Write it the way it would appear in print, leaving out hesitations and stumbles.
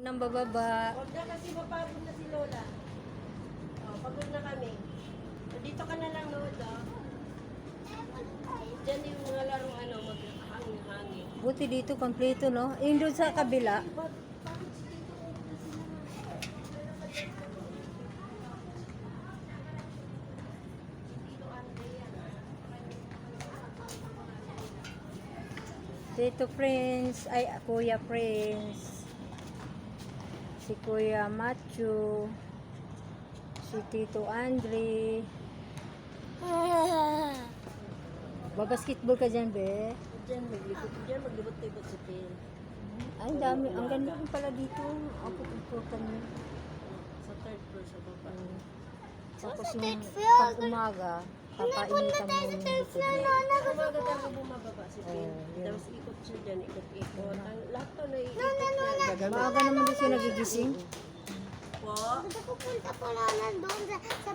Nang bababa. Huwag na kasi mapagod na si Lola. Oh, pagod na kami. So, dito ka na lang, Lola. Diyan yung mga larong maghangin-hangin. Buti dito kompleto, no? Yung doon sa kabila. Tito Prince, ay Kuya Prince, si Kuya Matthew, si Tito Andre. Babasketball ka dyan, be? Maglibot-libot si Pin. Ay, dami. Ang ganda rin pala dito. Ako pupunta niyo. Sa third floor sa baba. Tapos yung pag umaga, papainitan mo yung likod mo. Umaga tayo bumababa si Pin. yun. Tapos ikot siya dyan, ikot-ikot. Ang lahat to na ikot niya. Maaga naman din siya nagigising. Po? Pupunta po na doon sa